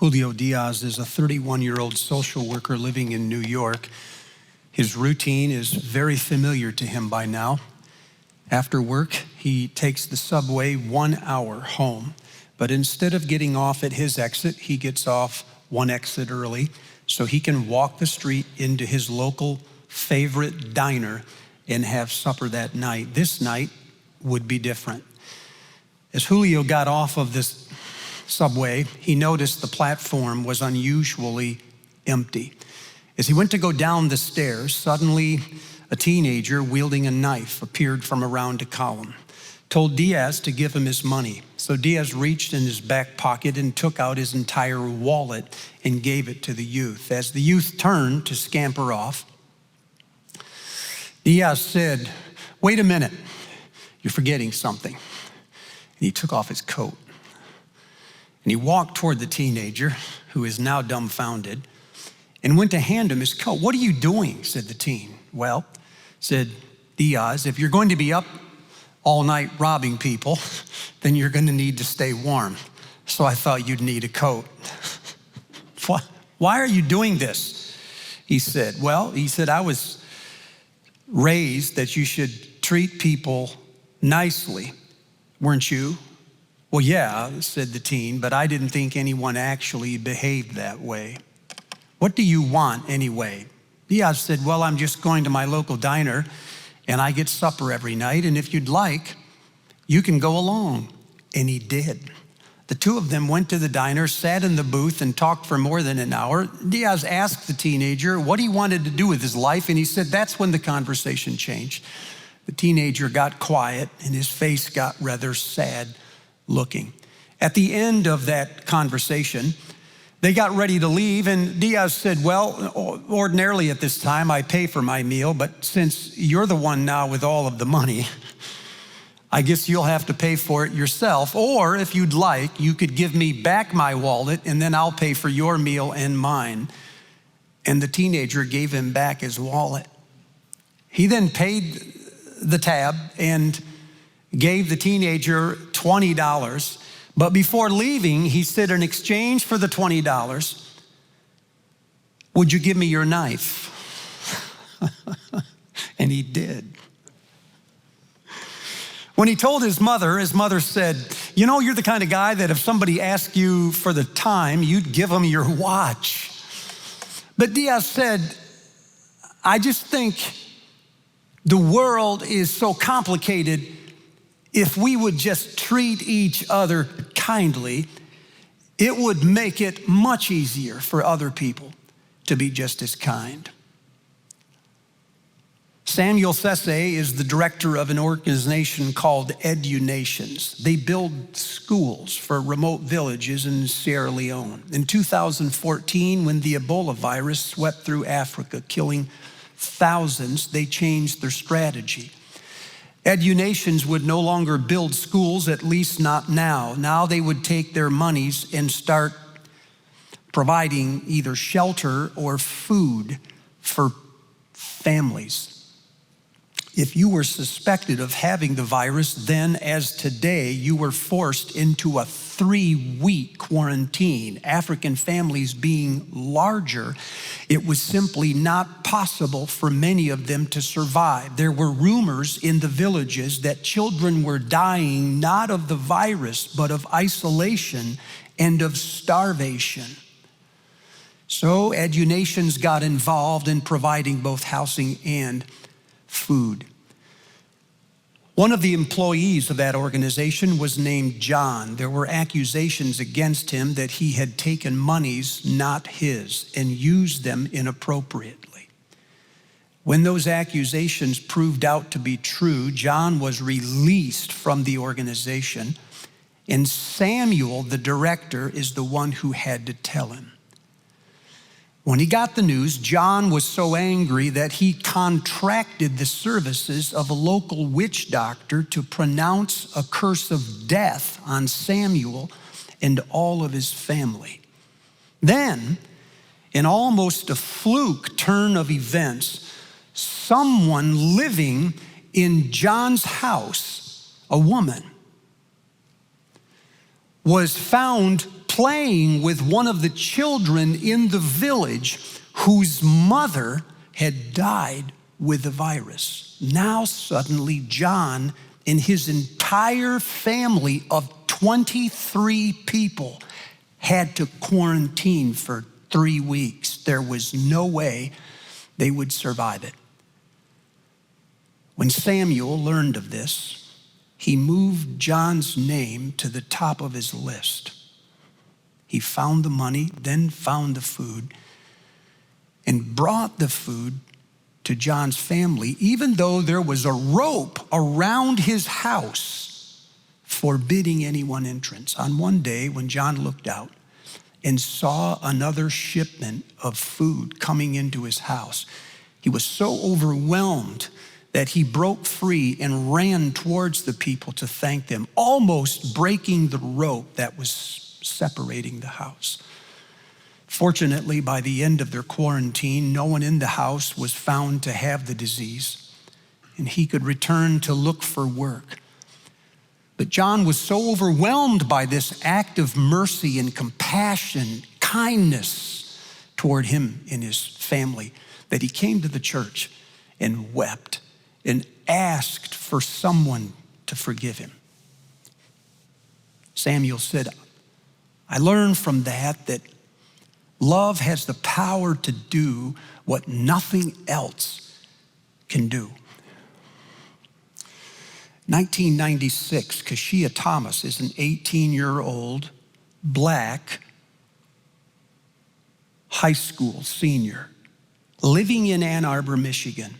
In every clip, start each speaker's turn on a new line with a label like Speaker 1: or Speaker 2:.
Speaker 1: Julio Diaz is a 31-year-old social worker living in New York. His routine is very familiar to him by now. After work, he takes the subway 1 hour home. But instead of getting off at his exit, he gets off one exit early so he can walk the street into his local favorite diner and have supper that night. This night would be different. As Julio got off of this subway, he noticed the platform was unusually empty. As he went to go down the stairs, suddenly a teenager wielding a knife appeared from around a column, told Diaz to give him his money. So Diaz reached in his back pocket and took out his entire wallet and gave it to the youth. As the youth turned to scamper off, Diaz said, "Wait a minute, you're forgetting something." And he took off his coat. And he walked toward the teenager, who is now dumbfounded, and went to hand him his coat. "What are you doing?" said the teen. "Well," said Diaz, "if you're going to be up all night robbing people, then you're going to need to stay warm. So I thought you'd need a coat." "Why are you doing this?" he said. "Well," he said, "I was raised that you should treat people nicely. Weren't you?" "Well, yeah," said the teen, "but I didn't think anyone actually behaved that way." "What do you want anyway?" Diaz said, "Well, I'm just going to my local diner and I get supper every night, and if you'd like, you can go along." And he did. The two of them went to the diner, sat in the booth, and talked for more than an hour. Diaz asked the teenager what he wanted to do with his life, and he said that's when the conversation changed. The teenager got quiet, and his face got rather sad looking. At the end of that conversation, they got ready to leave, and Diaz said, "Well, ordinarily at this time, I pay for my meal, but since you're the one now with all of the money, I guess you'll have to pay for it yourself. Or if you'd like, you could give me back my wallet, and then I'll pay for your meal and mine." And the teenager gave him back his wallet. He then paid the tab and gave the teenager $20. But before leaving, he said, "In exchange for the $20, would you give me your knife?" And he did. When he told his mother said, "You know, you're the kind of guy that if somebody asked you for the time, you'd give them your watch." But Diaz said, "I just think the world is so complicated. If we would just treat each other kindly, it would make it much easier for other people to be just as kind." Samuel Sese is the director of an organization called EduNations. They build schools for remote villages in Sierra Leone. In 2014, when the Ebola virus swept through Africa, killing thousands, they changed their strategy. EduNations would no longer build schools, at least not now. Now they would take their monies and start providing either shelter or food for families. If you were suspected of having the virus, then as today, you were forced into a 3-week quarantine. African families being larger, it was simply not possible for many of them to survive. There were rumors in the villages that children were dying not of the virus, but of isolation and of starvation. So EduNations got involved in providing both housing and food. One of the employees of that organization was named John. There were accusations against him that he had taken monies not his and used them inappropriately. When those accusations proved out to be true, John was released from the organization, and Samuel, the director, is the one who had to tell him. When he got the news, John was so angry that he contracted the services of a local witch doctor to pronounce a curse of death on Samuel and all of his family. Then, in almost a fluke turn of events, someone living in John's house, a woman, was found playing with one of the children in the village whose mother had died with the virus. Now suddenly John and his entire family of 23 people had to quarantine for 3 weeks. There was no way they would survive it. When Samuel learned of this, he moved John's name to the top of his list. He found the money, then found the food, and brought the food to John's family, even though there was a rope around his house forbidding anyone entrance. On one day, when John looked out and saw another shipment of food coming into his house, he was so overwhelmed that he broke free and ran towards the people to thank them, almost breaking the rope that was separating the house. Fortunately, by the end of their quarantine, no one in the house was found to have the disease, and he could return to look for work. But John was so overwhelmed by this act of mercy and compassion, kindness toward him and his family, that he came to the church and wept and asked for someone to forgive him. Samuel said, I learned from that love has the power to do what nothing else can do. 1996, Kashia Thomas is an 18-year-old black high school senior living in Ann Arbor, Michigan.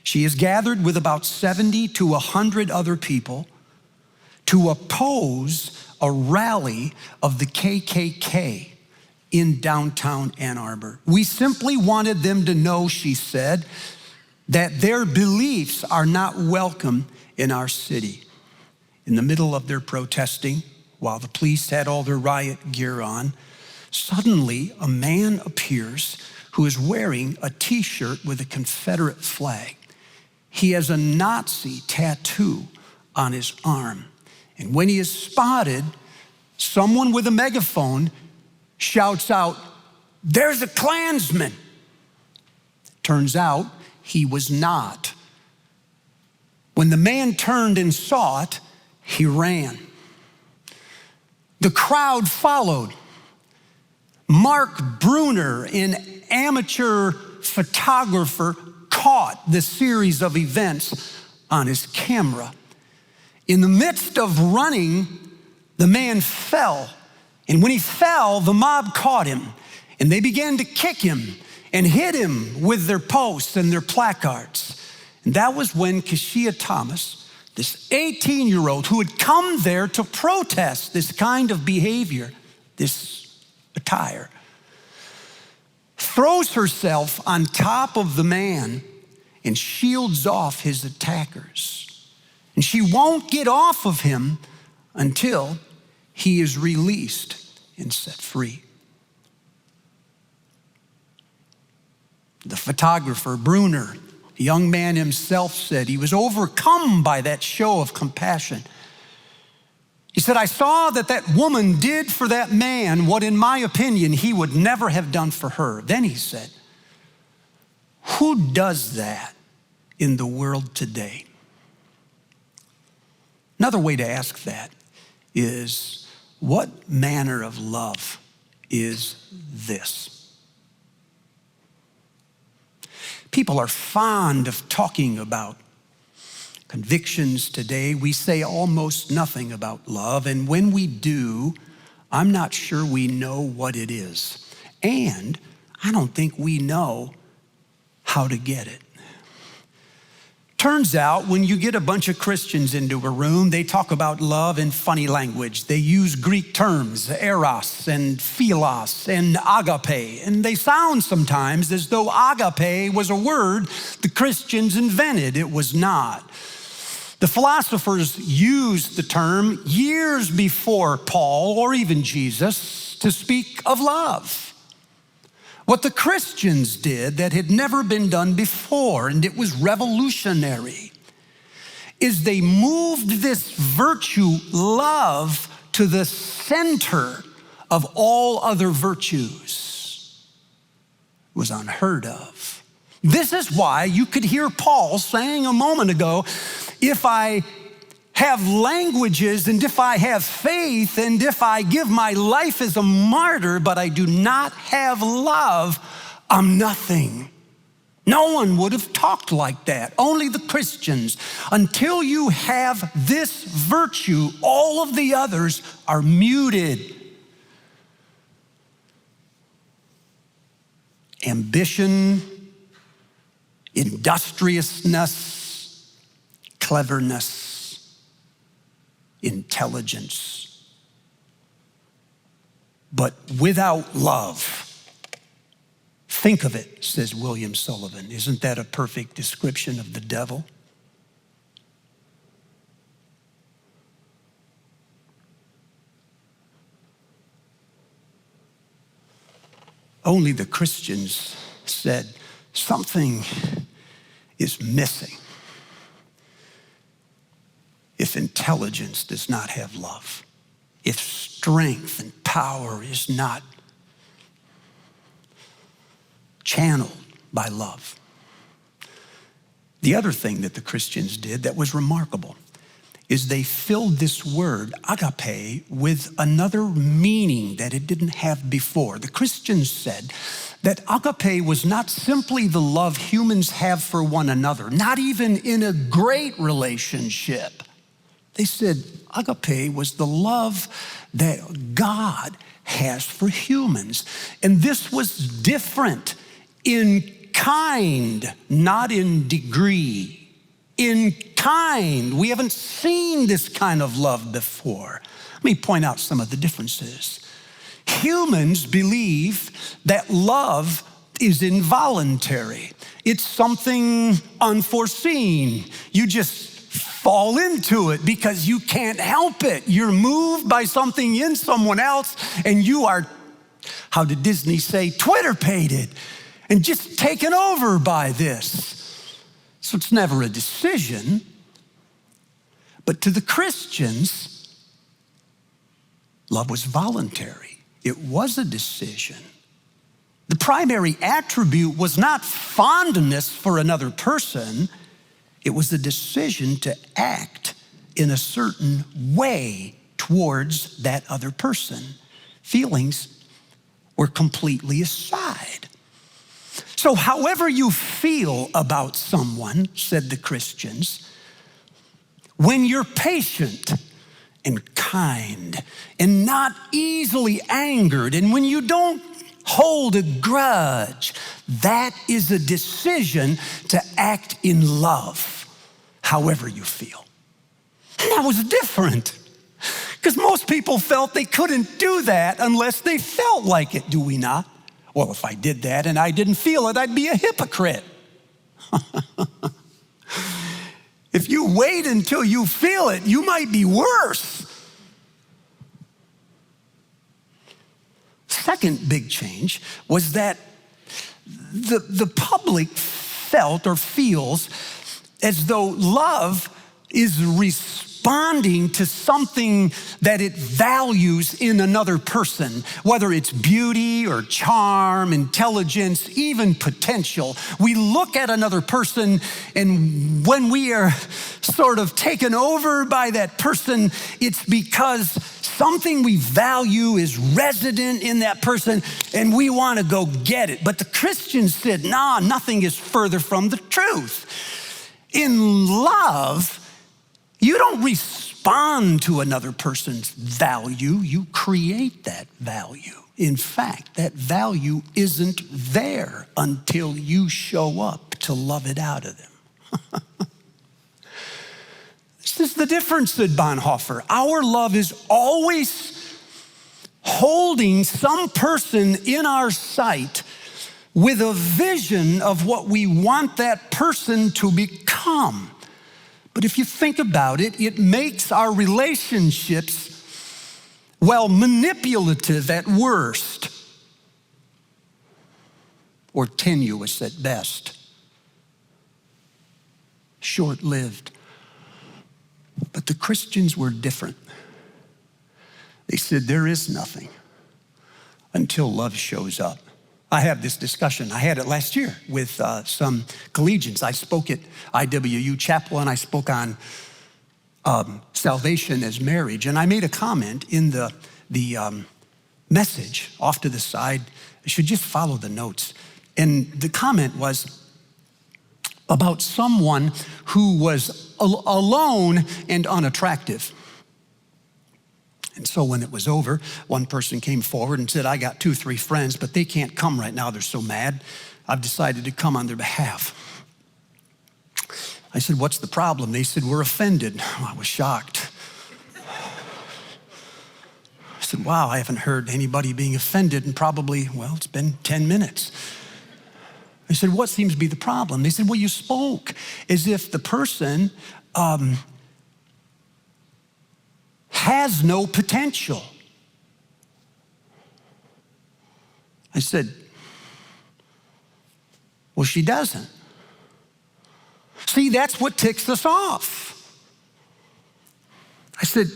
Speaker 1: She is gathered with about 70 to 100 other people to oppose a rally of the KKK in downtown Ann Arbor. We simply wanted them to know, she said, that their beliefs are not welcome in our city. In the middle of their protesting, while the police had all their riot gear on, suddenly a man appears who is wearing a t-shirt with a Confederate flag. He has a Nazi tattoo on his arm. And when he is spotted, someone with a megaphone shouts out, "There's a Klansman." Turns out he was not. When the man turned and saw it, he ran. The crowd followed. Mark Bruner, an amateur photographer, caught the series of events on his camera. In the midst of running, the man fell. And when he fell, the mob caught him, and they began to kick him and hit him with their posts and their placards. And that was when Kashia Thomas, this 18-year-old who had come there to protest this kind of behavior, this attire, throws herself on top of the man and shields off his attackers. And she won't get off of him until he is released and set free. The photographer, Bruner, the young man himself, said he was overcome by that show of compassion. He said, I saw that woman did for that man what, in my opinion, he would never have done for her. Then he said, who does that in the world today? Another way to ask that is, what manner of love is this? People are fond of talking about convictions today. We say almost nothing about love, and when we do, I'm not sure we know what it is. And I don't think we know how to get it. Turns out when you get a bunch of Christians into a room, they talk about love in funny language. They use Greek terms, eros and philos and agape. And they sound sometimes as though agape was a word the Christians invented. It was not. The philosophers used the term years before Paul or even Jesus to speak of love. What the Christians did that had never been done before, and it was revolutionary, is they moved this virtue, love, to the center of all other virtues was unheard of. This is why you could hear Paul saying a moment ago, if I have languages and if I have faith and if I give my life as a martyr, but I do not have love, I'm nothing. No one would have talked like that, only the Christians. Until you have this virtue, all of the others are muted. Ambition, industriousness, cleverness, intelligence. But without love, think of it, says William Sullivan. Isn't that a perfect description of the devil? Only the Christians said something is missing if intelligence does not have love, if strength and power is not channeled by love. The other thing that the Christians did that was remarkable is they filled this word, agape, with another meaning that it didn't have before. The Christians said that agape was not simply the love humans have for one another, not even in a great relationship. They said agape was the love that God has for humans. And this was different in kind, not in degree. In kind. We haven't seen this kind of love before. Let me point out some of the differences. Humans believe that love is involuntary. It's something unforeseen. You just fall into it because you can't help it. You're moved by something in someone else and you are, how did Disney say, Twitter-pated and just taken over by this. So it's never a decision. But to the Christians, love was voluntary. It was a decision. The primary attribute was not fondness for another person. It was a decision to act in a certain way towards that other person. Feelings were completely aside. So however you feel about someone, said the Christians, when you're patient and kind and not easily angered, and when you don't hold a grudge, that is a decision to act in love, however you feel. And that was different, because most people felt they couldn't do that unless they felt like it, do we not? Well, if I did that and I didn't feel it, I'd be a hypocrite. If you wait until you feel it, you might be worse. Second big change was that the public felt or feels as though love is responding to something that it values in another person, whether it's beauty or charm, intelligence, even potential. We look at another person, and when we are sort of taken over by that person, it's because something we value is resident in that person, and we want to go get it. But the Christians said, nah, nothing is further from the truth. In love, you don't respond to another person's value, you create that value. In fact, that value isn't there until you show up to love it out of them. This is the difference, said Bonhoeffer. Our love is always holding some person in our sight with a vision of what we want that person to become. But if you think about it, it makes our relationships, well, manipulative at worst, or tenuous at best, short-lived. But the Christians were different. They said, there is nothing until love shows up. I have this discussion. I had it last year with some collegians. I spoke at IWU Chapel, and I spoke on salvation as marriage. And I made a comment in the message off to the side. I should just follow the notes. And the comment was about someone who was alone and unattractive. And so when it was over, one person came forward and said, I got 2 or 3 friends, but they can't come right now. They're so mad. I've decided to come on their behalf. I said, what's the problem? They said, we're offended. I was shocked. I said, wow, I haven't heard anybody being offended in probably, well, it's been 10 minutes. I said, what seems to be the problem? They said, well, you spoke as if the person has no potential. I said, well, she doesn't. See, that's what ticks us off. I said,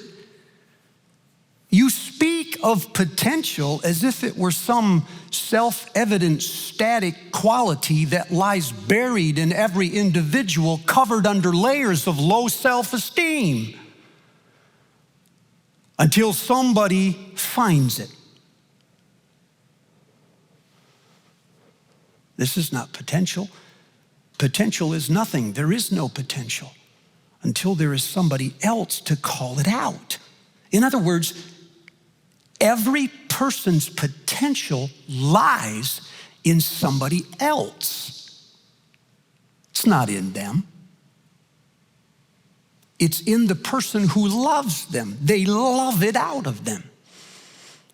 Speaker 1: you speak of potential as if it were some self-evident static quality that lies buried in every individual, covered under layers of low self-esteem, until somebody finds it. This is not potential. Potential is nothing. There is no potential until there is somebody else to call it out. In other words, every person's potential lies in somebody else. It's not in them. It's in the person who loves them. They love it out of them.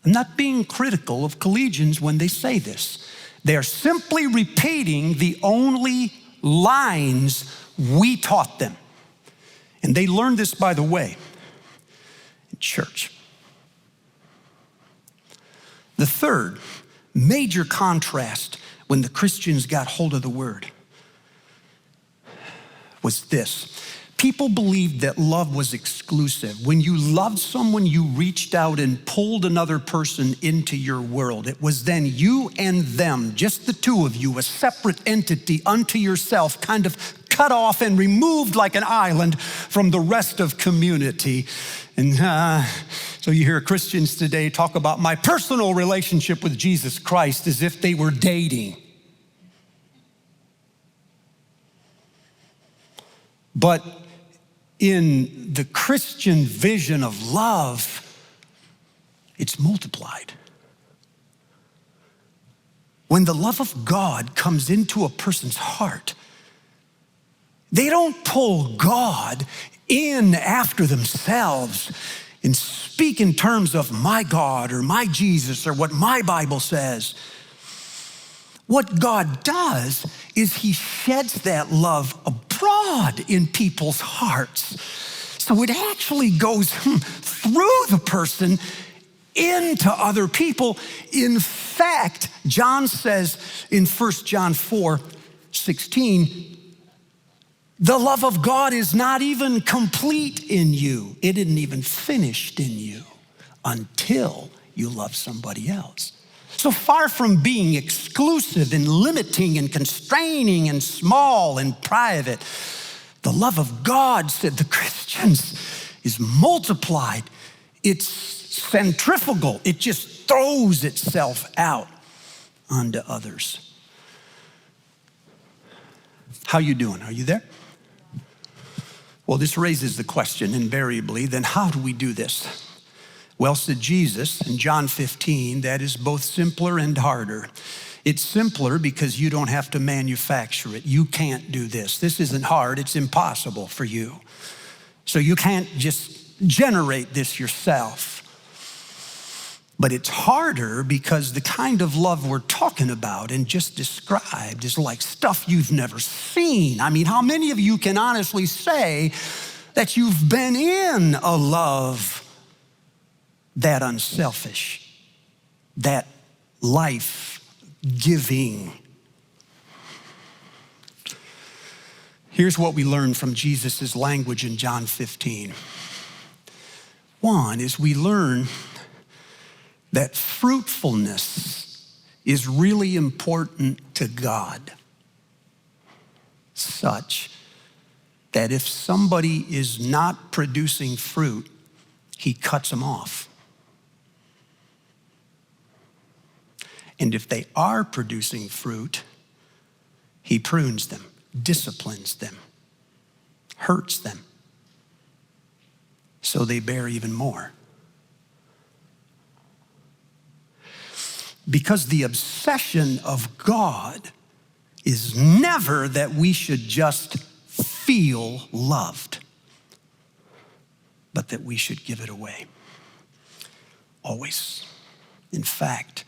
Speaker 1: I'm not being critical of collegians when they say this. They're simply repeating the only lines we taught them. And they learned this, by the way, in church. The third major contrast when the Christians got hold of the word was this. People believed that love was exclusive. When you loved someone, you reached out and pulled another person into your world. It was then you and them, just the two of you, a separate entity unto yourself, kind of cut off and removed like an island from the rest of community. And so you hear Christians today talk about my personal relationship with Jesus Christ as if they were dating. But in the Christian vision of love, it's multiplied. When the love of God comes into a person's heart, they don't pull God in after themselves and speak in terms of my God or my Jesus or what my Bible says. What God does is he sheds that love abroad in people's hearts. So it actually goes through the person into other people. In fact, John says in 1 John 4:16, the love of God is not even complete in you. It isn't even finished in you until you love somebody else. So far from being exclusive and limiting and constraining and small and private, the love of God, said the Christians, is multiplied. It's centrifugal. It just throws itself out onto others. How you doing? Are you there? Well, this raises the question invariably, then how do we do this? Well, said Jesus in John 15, that is both simpler and harder. It's simpler because you don't have to manufacture it. You can't do this. This isn't hard. It's impossible for you. So you can't just generate this yourself. But it's harder because the kind of love we're talking about and just described is like stuff you've never seen. I mean, how many of you can honestly say that you've been in a love that unselfish, that life-giving? Here's what we learn from Jesus' language in John 15. One is we learn that fruitfulness is really important to God, such that if somebody is not producing fruit, he cuts them off. And if they are producing fruit, he prunes them, disciplines them, hurts them, so they bear even more. Because the obsession of God is never that we should just feel loved, but that we should give it away. Always. In fact,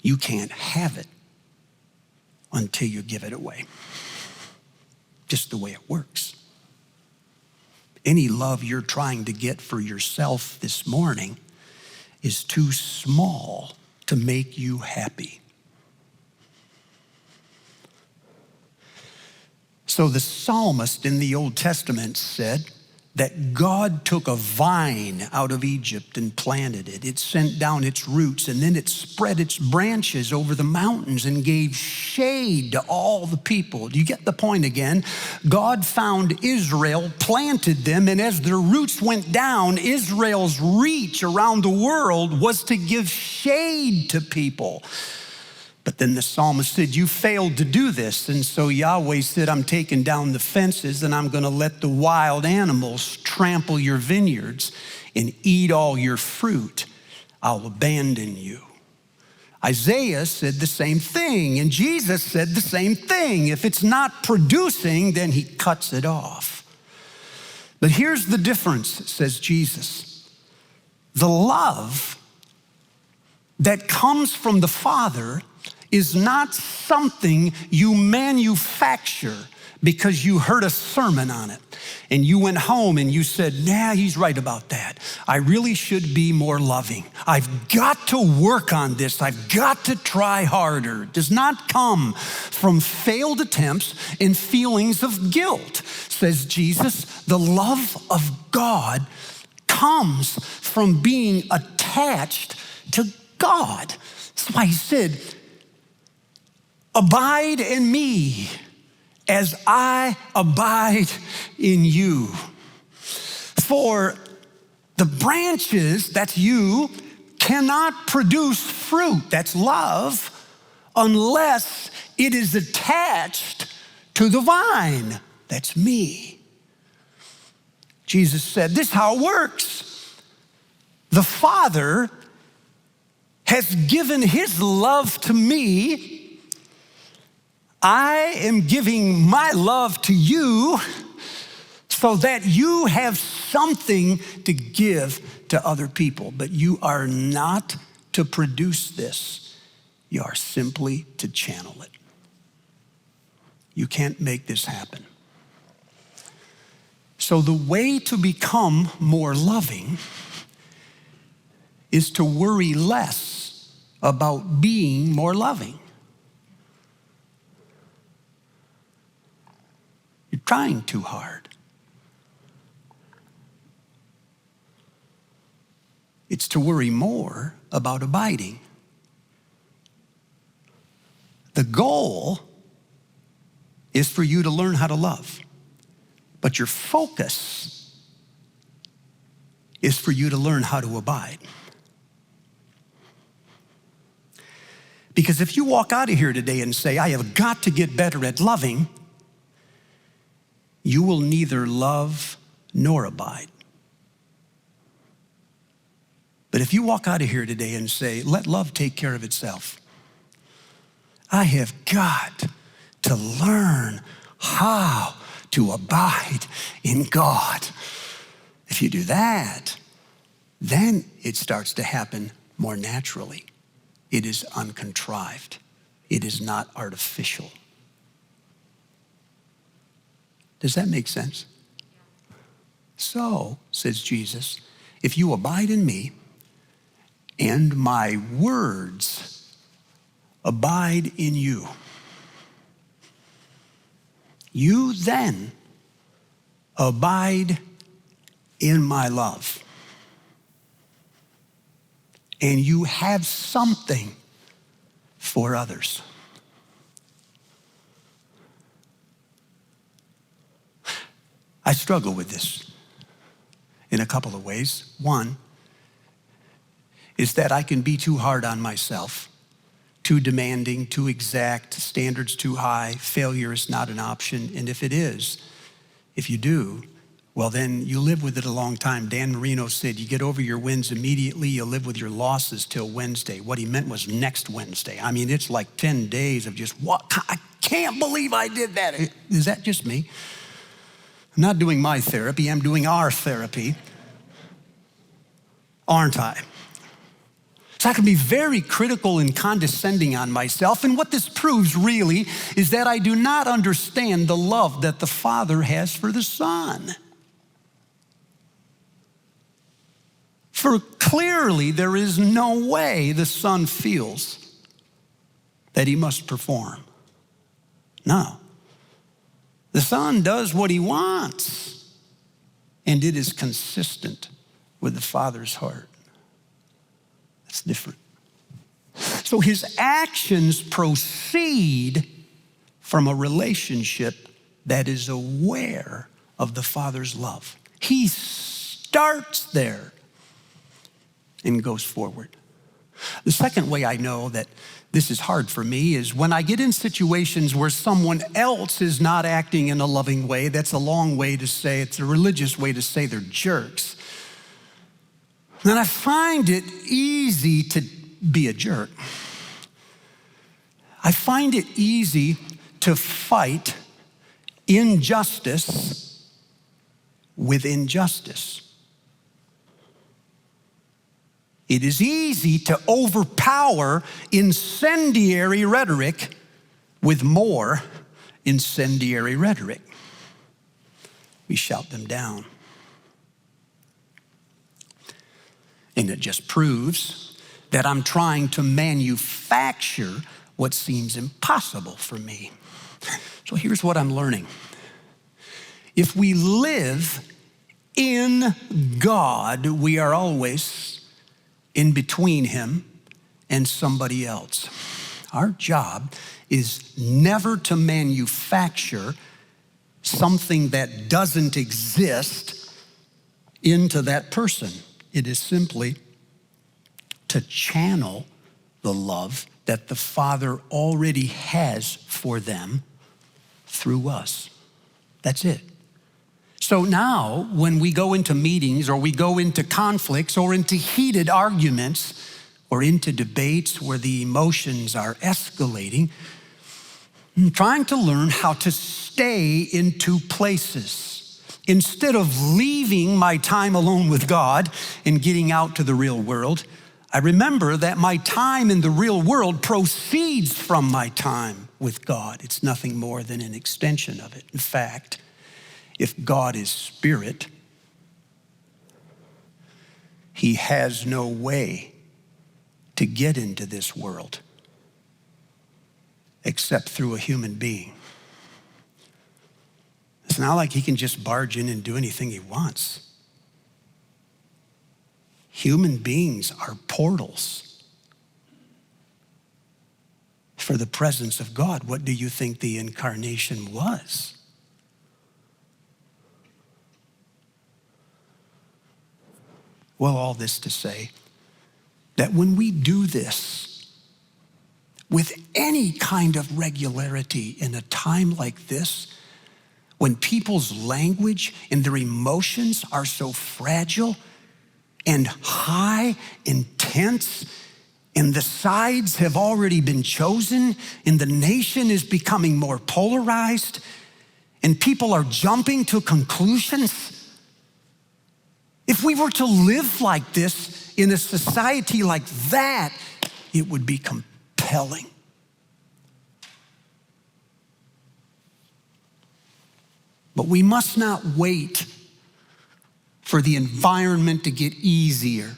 Speaker 1: you can't have it until you give it away. Just the way it works. Any love you're trying to get for yourself this morning is too small to make you happy. So the psalmist in the Old Testament said that God took a vine out of Egypt and planted it. It sent down its roots, and then it spread its branches over the mountains and gave shade to all the people. Do you get the point again? God found Israel, planted them, and as their roots went down, Israel's reach around the world was to give shade to people. But then the psalmist said, you failed to do this. And so Yahweh said, I'm taking down the fences and I'm going to let the wild animals trample your vineyards and eat all your fruit. I'll abandon you. Isaiah said the same thing, and Jesus said the same thing. If it's not producing, then he cuts it off. But here's the difference, says Jesus. The love that comes from the Father is not something you manufacture because you heard a sermon on it and you went home and you said, nah, he's right about that. I really should be more loving. I've got to work on this. I've got to try harder. It does not come from failed attempts and feelings of guilt. Says Jesus, the love of God comes from being attached to God. That's why he said, abide in me as I abide in you. For the branches, that's you, cannot produce fruit, that's love, unless it is attached to the vine, that's me. Jesus said, this is how it works. The Father has given his love to me. I am giving my love to you so that you have something to give to other people. But you are not to produce this. You are simply to channel it. You can't make this happen. So the way to become more loving is to worry less about being more loving. You're trying too hard. It's to worry more about abiding. The goal is for you to learn how to love, but your focus is for you to learn how to abide. Because if you walk out of here today and say, I have got to get better at loving, you will neither love nor abide. But if you walk out of here today and say, let love take care of itself, I have got to learn how to abide in God. If you do that, then it starts to happen more naturally. It is uncontrived. It is not artificial. Does that make sense? So, says Jesus, if you abide in me and my words abide in you, you then abide in my love. and you have something for others. I struggle with this in a couple of ways. One is that I can be too hard on myself, too demanding, too exact, standards too high, failure is not an option. And if it is, if you do, well, then you live with it a long time. Dan Marino said, you get over your wins immediately, you live with your losses till Wednesday. What he meant was next Wednesday. I mean, it's like 10 days of just, what? I can't believe I did that. Is that just me? I'm not doing my therapy, I'm doing our therapy. Aren't I? So I can be very critical and condescending on myself. And what this proves really is that I do not understand the love that the Father has for the Son. For clearly there is no way the Son feels that he must perform. No. The Son does what he wants, and it is consistent with the Father's heart. That's different. So his actions proceed from a relationship that is aware of the Father's love. He starts there and goes forward. The second way I know that this is hard for me is when I get in situations where someone else is not acting in a loving way. That's a long way to say, it's a religious way to say they're jerks. Then I find it easy to be a jerk. I find it easy to fight injustice with injustice. It is easy to overpower incendiary rhetoric with more incendiary rhetoric. We shout them down. And it just proves that I'm trying to manufacture what seems impossible for me. So here's what I'm learning. If we live in God, we are always in between him and somebody else. Our job is never to manufacture something that doesn't exist into that person. It is simply to channel the love that the Father already has for them through us. That's it. So now, when we go into meetings or we go into conflicts or into heated arguments or into debates where the emotions are escalating, I'm trying to learn how to stay in two places. Instead of leaving my time alone with God and getting out to the real world, I remember that my time in the real world proceeds from my time with God. It's nothing more than an extension of it. In fact, if God is spirit, he has no way to get into this world except through a human being. It's not like he can just barge in and do anything he wants. Human beings are portals for the presence of God. What do you think the incarnation was? Well, all this to say that when we do this with any kind of regularity in a time like this, when people's language and their emotions are so fragile and high, intense, and the sides have already been chosen, and the nation is becoming more polarized, and people are jumping to conclusions. If we were to live like this in a society like that, it would be compelling. But we must not wait for the environment to get easier.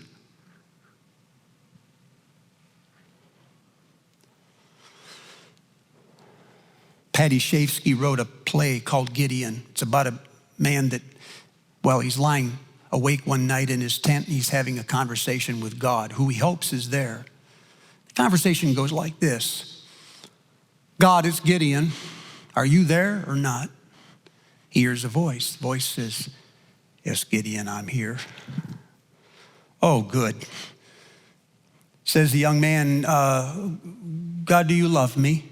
Speaker 1: Patty Chayefsky wrote a play called Gideon. It's about a man that, well, he's lying awake one night in his tent, and he's having a conversation with God, who he hopes is there. The conversation goes like this: God, it's Gideon. Are you there or not? He hears a voice. The voice says, yes, Gideon, I'm here. Oh, good. Says the young man, God, do you love me?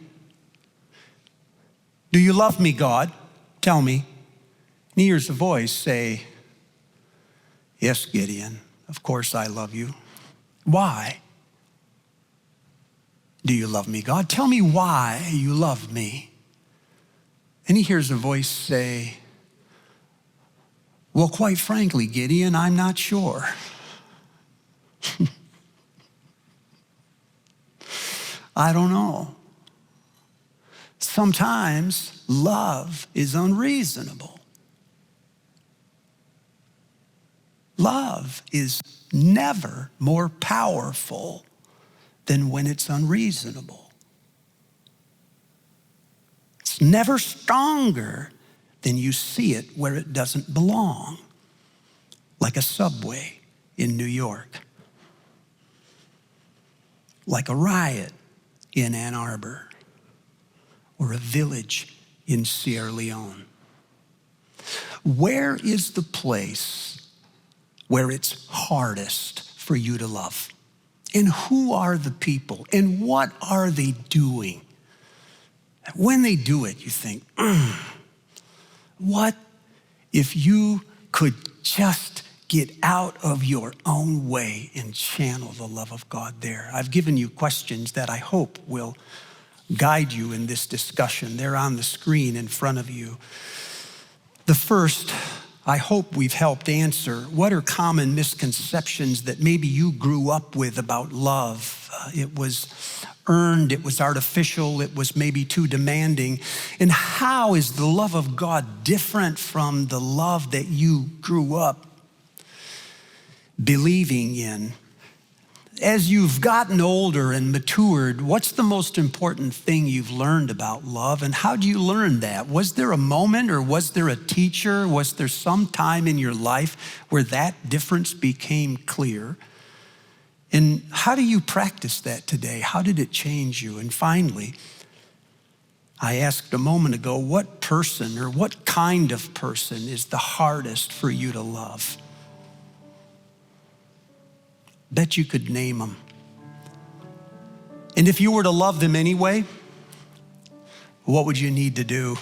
Speaker 1: Do you love me, God? Tell me. And he hears a voice say, yes, Gideon, of course I love you. Why? Do you love me, God? Tell me why you love me. And he hears a voice say, well, quite frankly, Gideon, I'm not sure. I don't know. Sometimes love is unreasonable. Love is never more powerful than when it's unreasonable. It's never stronger than you see it where it doesn't belong, like a subway in New York, like a riot in Ann Arbor, or a village in Sierra Leone. Where is the place where it's hardest for you to love? And who are the people? And what are they doing? When they do it, you think, what if you could just get out of your own way and channel the love of God there? I've given you questions that I hope will guide you in this discussion. They're on the screen in front of you. The first, I hope we've helped answer, what are common misconceptions that maybe you grew up with about love? It was earned, it was artificial, it was maybe too demanding. And how is the love of God different from the love that you grew up believing in? As you've gotten older and matured, what's the most important thing you've learned about love, and how do you learn that? Was there a moment, or was there a teacher? Was there some time in your life where that difference became clear? And how do you practice that today? How did it change you? And finally, I asked a moment ago, what person or what kind of person is the hardest for you to love? Bet you could name them. And if you were to love them anyway, what would you need to do?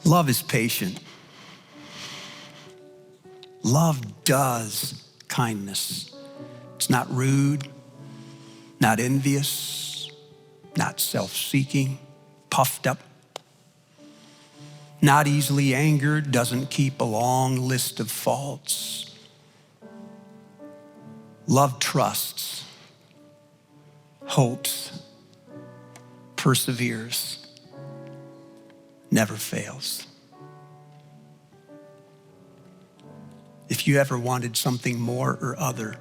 Speaker 1: Love is patient. Love does kindness. It's not rude, not envious, not self-seeking, puffed up, not easily angered, doesn't keep a long list of faults. Love trusts, hopes, perseveres, never fails. If you ever wanted something more or other,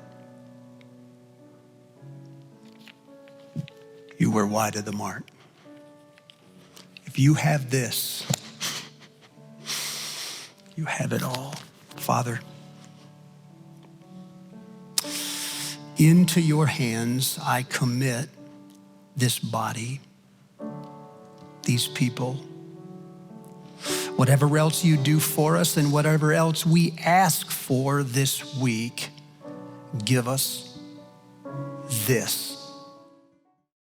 Speaker 1: you were wide of the mark. If you have this, you have it all. Father, into your hands I commit this body, these people, whatever else you do for us and whatever else we ask for this week, give us this.